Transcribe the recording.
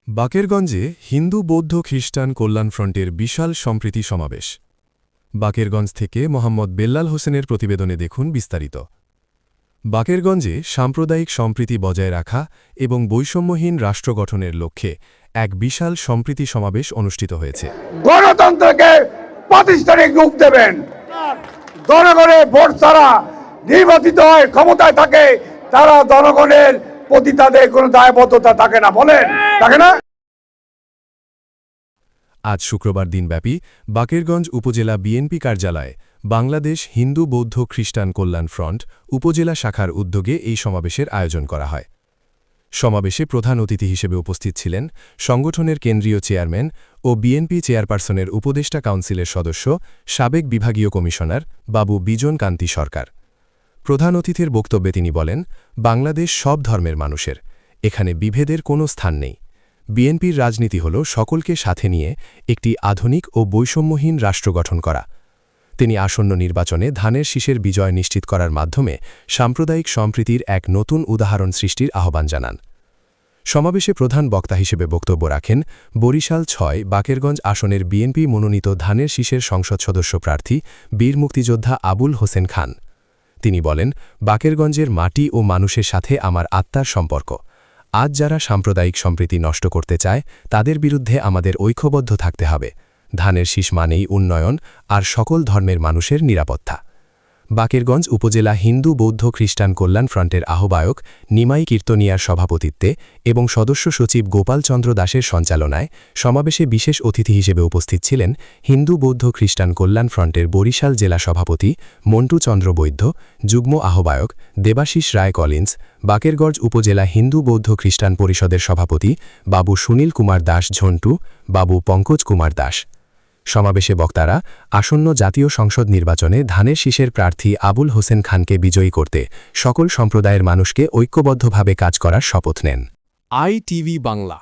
বাকেরগঞ্জে হিন্দু বৌদ্ধ খ্রিস্টান কল্যাণ ফ্রন্টের বিশাল সম্প্রীতি সমাবেশ। বাকেরগঞ্জ থেকে মোহাম্মদ বেল্লাল হোসেনের প্রতিবেদনে দেখুন বিস্তারিত। বাকেরগঞ্জে সাম্প্রদায়িক সম্প্রীতি বজায় রাখা এবং বৈষম্যহীন রাষ্ট্র গঠনের লক্ষ্যে এক বিশাল সম্প্রীতি সমাবেশ অনুষ্ঠিত হয়েছে। গণতন্ত্রকে প্রাতিষ্ঠানিক রূপ দেবেন, জনগণের ভোট ছাড়া নির্বাচিত হয় ক্ষমতায় থাকে, তারা জনগণের প্রতি তাদের কোনো দায়বদ্ধতা থাকে না, বলেন থাকে না। আজ শুক্রবার দিনব্যাপী বাকেরগঞ্জ উপজেলা বিএনপি কার্যালয়ে বাংলাদেশ হিন্দু বৌদ্ধ খ্রিস্টান কল্যাণ ফ্রন্ট উপজেলা শাখার উদ্যোগে এই সমাবেশের আয়োজন করা হয়। সমাবেশে প্রধান অতিথি হিসেবে উপস্থিত ছিলেন সংগঠনের কেন্দ্রীয় চেয়ারম্যান ও বিএনপি চেয়ারপারসনের উপদেষ্টা কাউন্সিলের সদস্য সাবেক বিভাগীয় কমিশনার বাবু বিজন কান্তি সরকার। প্রধান অতিথির বক্তব্যে তিনি বলেন, বাংলাদেশ সব ধর্মের মানুষের, এখানে বিভেদের কোনো স্থান নেই। বিএনপির রাজনীতি হল সকলকে সাথে নিয়ে একটি আধুনিক ও বৈষম্যহীন রাষ্ট্র গঠন করা। তিনি আসন্ন নির্বাচনে ধানের শীষের বিজয় নিশ্চিত করার মাধ্যমে সাম্প্রদায়িক সম্প্রীতির এক নতুন উদাহরণ সৃষ্টির আহ্বান জানান। সমাবেশে প্রধান বক্তা হিসেবে বক্তব্য রাখেন বরিশাল ৬ বাকেরগঞ্জ আসনের বিএনপি মনোনীত ধানের শীষের সংসদ সদস্য প্রার্থী বীর মুক্তিযোদ্ধা আবুল হোসেন খান। তিনি বলেন, বাকেরগঞ্জের মাটি ও মানুষের সাথে আমার আত্মার সম্পর্ক। আজ যারা সাম্প্রদায়িক সম্প্রীতি নষ্ট করতে চায় তাদের বিরুদ্ধে আমাদের ঐক্যবদ্ধ থাকতে হবে। ধানের শীষ মানেই উন্নয়ন আর সকল ধর্মের মানুষের নিরাপত্তা। বাকেরগঞ্জ উপজেলা হিন্দু বৌদ্ধ খ্রিস্টান কল্যাণ ফ্রন্টের আহ্বায়ক নিমাই কীর্তনিয়ার সভাপতিত্বে এবং সদস্য সচিব গোপাল চন্দ্র দাসের সঞ্চালনায় সমাবেশে বিশেষ অতিথি হিসেবে উপস্থিত ছিলেন হিন্দু বৌদ্ধ খ্রিস্টান কল্যাণ ফ্রন্টের বরিশাল জেলা সভাপতি মন্টু চন্দ্র বৈদ্য, যুগ্ম আহ্বায়ক দেবাশিস রায় কলিন্স, বাকেরগঞ্জ উপজেলা হিন্দু বৌদ্ধ খ্রিস্টান পরিষদের সভাপতি বাবু সুনীল কুমার দাস ঝন্টু, বাবু পঙ্কজ কুমার দাস। সমাবেশে বক্তারা আসন্ন জাতীয় সংসদ নির্বাচনে ধানের শীষের প্রার্থী আবুল হোসেন খানকে বিজয়ী করতে সকল সম্প্রদায়ের মানুষকে ঐক্যবদ্ধভাবে কাজ করার শপথ নেন। ITV বাংলা।